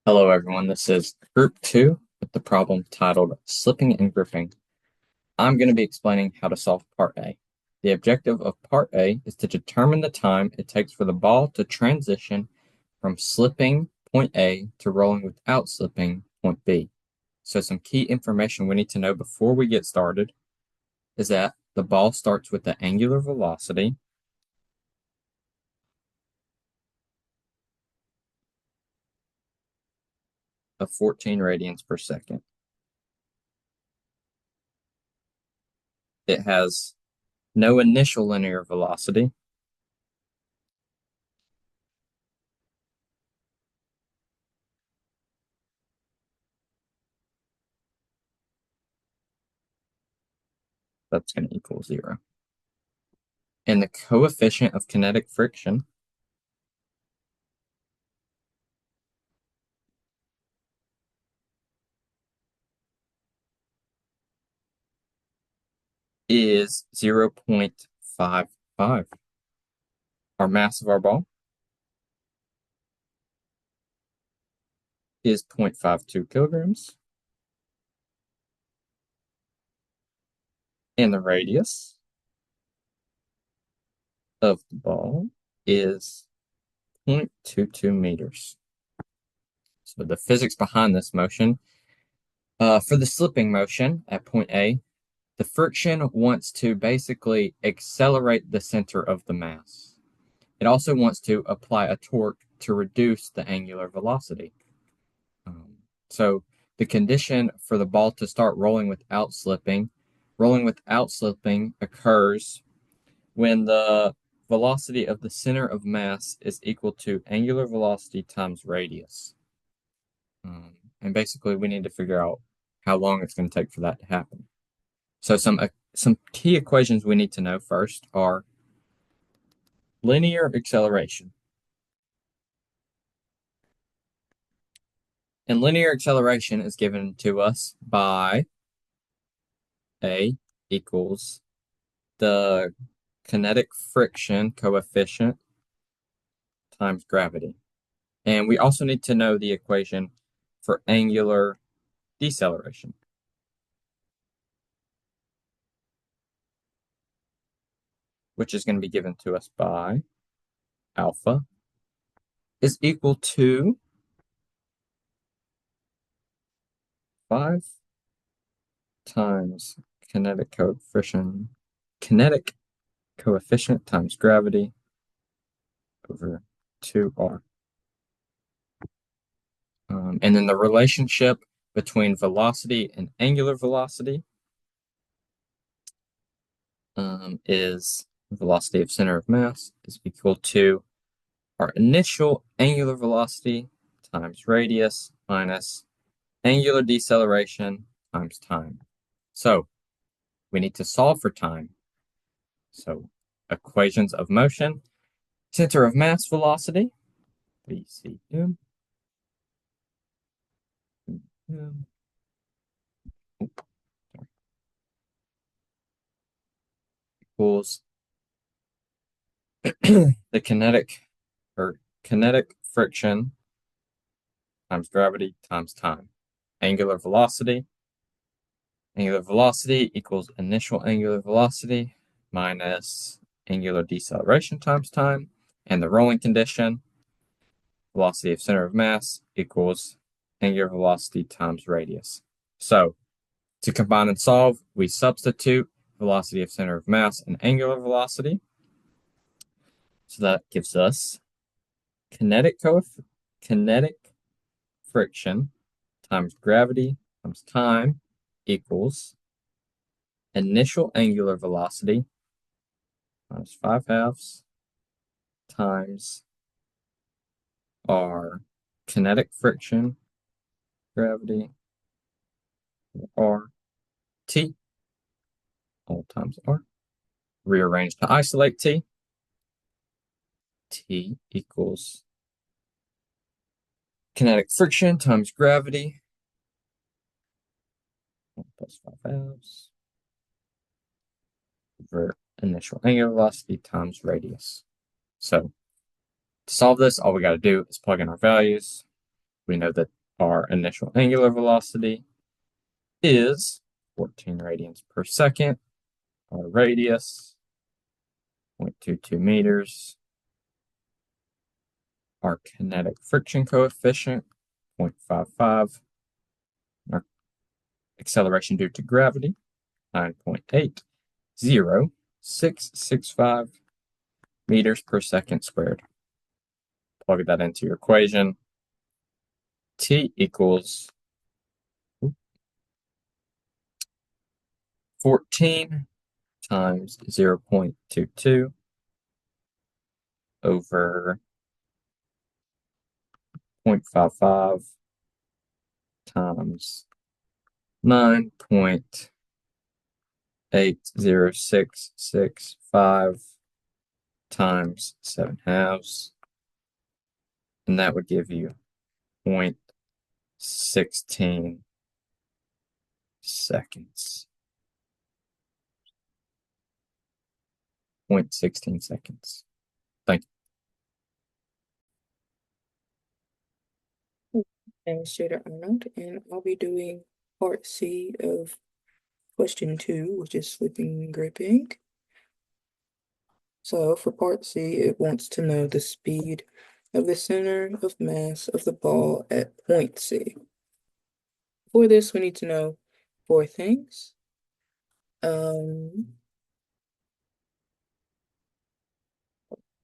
Hello everyone, this is Group 2 with the problem titled Slipping and Gripping. I'm going to be explaining how to solve Part A. The objective of Part A is to determine the time it takes for the ball to transition from slipping point A to rolling without slipping point B. So some key information we need to know before we get started is that the ball starts with the angular velocity of 14 radians per second. It has no initial linear velocity. That's going to equal 0. And the coefficient of kinetic friction is 0.55. Our mass of our ball is 0.52 kilograms. And the radius of the ball is 0.22 meters. So the physics behind this motion, for the slipping motion at point A, the friction wants to basically accelerate the center of the mass. It also wants to apply a torque to reduce the angular velocity. So the condition for the ball to start rolling without slipping occurs when the velocity of the center of mass is equal to angular velocity times radius. And basically, we need to figure out how long it's going to take for that to happen. So some key equations we need to know first are linear acceleration. And linear acceleration is given to us by A equals the kinetic friction coefficient times gravity. And we also need to know the equation for angular deceleration. Which is going to be given to us by alpha is equal to 5 times kinetic coefficient times gravity over 2r. And then the relationship between velocity and angular velocity is velocity of center of mass is equal to our initial angular velocity times radius minus angular deceleration times time. So we need to solve for time. So equations of motion, center of mass velocity, VCM, equals the kinetic friction times gravity times time. Angular velocity equals initial angular velocity minus angular deceleration times time. And the rolling condition, velocity of center of mass equals angular velocity times radius. So to combine and solve, we substitute velocity of center of mass and angular velocity. So that gives us kinetic friction times gravity times time equals initial angular velocity times 5/2 times our kinetic friction gravity r t all times r. Rearrange to isolate t. T equals kinetic friction times gravity plus 5/2 over initial angular velocity times radius. So to solve this, all we got to do is plug in our values. We know that our initial angular velocity is 14 radians per second. Our radius, 0.22 meters. Our kinetic friction coefficient, 0.55. Our acceleration due to gravity, 9.80665 meters per second squared. Plug that into your equation. T equals 14 times 0.22 over 0.55 times 9.80665 times 7 halves. And that would give you 0.16 seconds. 0.16 seconds. Thank My name is Jada Arnold, and I'll be doing part C of question 2, which is slipping and gripping. So for part C, it wants to know the speed of the center of mass of the ball at point C. For this, we need to know 4 things.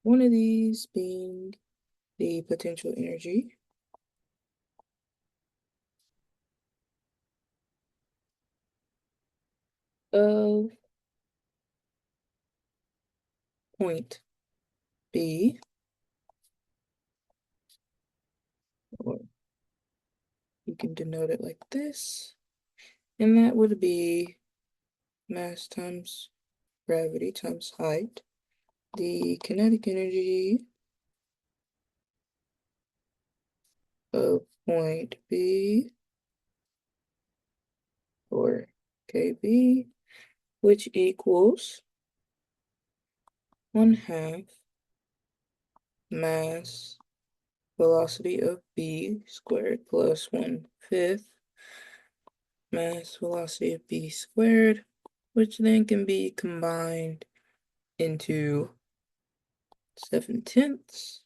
One of these being the potential energy. Of point B, or you can denote it like this, and that would be mass times gravity times height. The kinetic energy of point B, or KB, which equals 1/2 mass velocity of B squared plus 1/5 mass velocity of B squared, which then can be combined into 7/10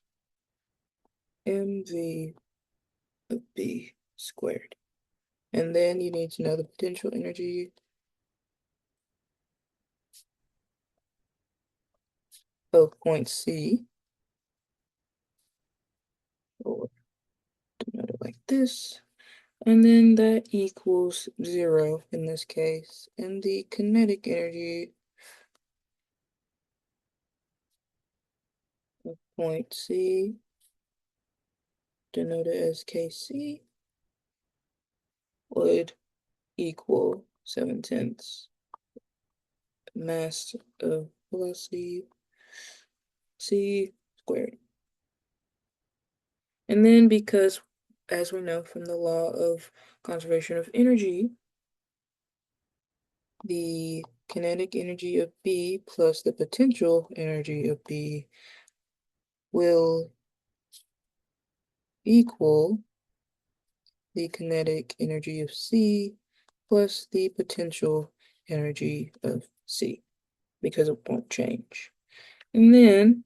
mv of B squared. And then you need to know the potential energy of point C, or denote it like this. And then that equals 0 in this case. And the kinetic energy of point C, denoted as Kc, would equal 7/10 mass of velocity C squared. And then because, as we know from the law of conservation of energy, the kinetic energy of B plus the potential energy of B will equal the kinetic energy of C plus the potential energy of C, because it won't change. And then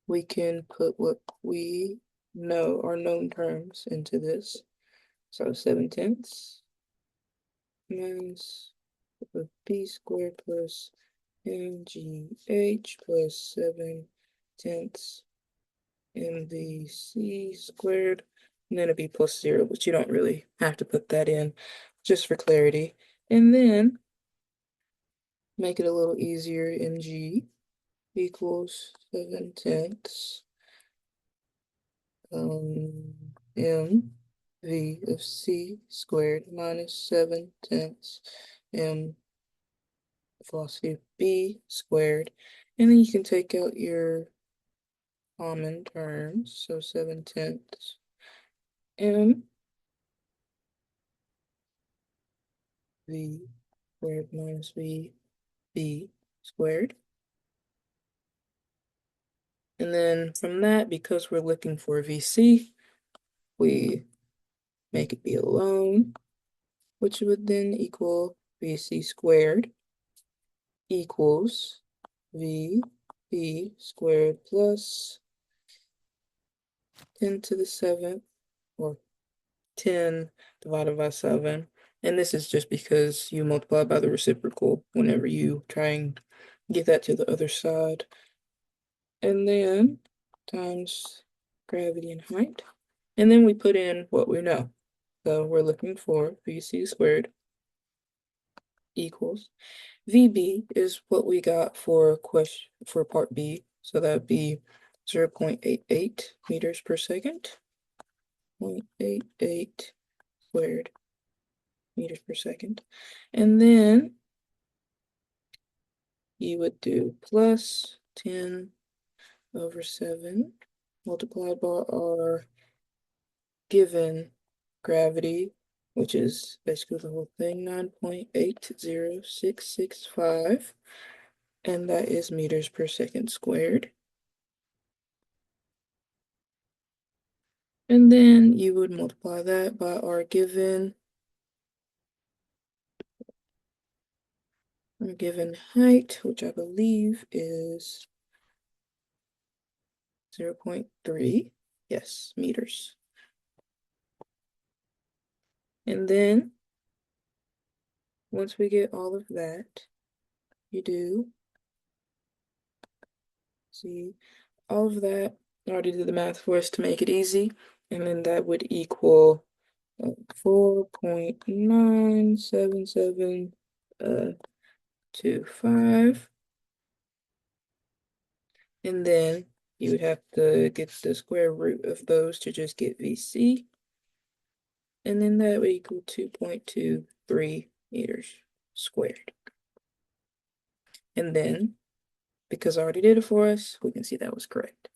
we can put what we know are known terms into this. So 7/10 mass of B squared plus mgh plus 7/10 mvc squared, and then it'd be plus 0, but you don't really have to put that in, just for clarity. And then make it a little easier, mg equals 7/10 mv of c squared minus 7/10 m velocity of b squared. And then you can take out your common terms, so 7/10 m v squared minus v b squared. And then from that, because we're looking for VC, we make it be alone, which would then equal VC squared equals VB squared plus 10 to the 7th, or 10 divided by 7. And this is just because you multiply by the reciprocal whenever you try and get that to the other side. And then times gravity and height. And then we put in what we know. So we're looking for VC squared equals VB is what we got for part B. So that'd be 0.88 meters per second. 0.88 squared meters per second. And then you would do plus 10 over 7 multiplied by our given gravity, which is basically the whole thing, 9.80665, and that is meters per second squared. And then you would multiply that by our given height, which I believe is 0.3, yes, meters. And then once we get all of that, you do see all of that. I already did the math for us to make it easy, and then that would equal 4.97725. And then you would have to get the square root of those to just get VC. And then that would equal 2.23 meters squared. And then, because I already did it for us, we can see that was correct.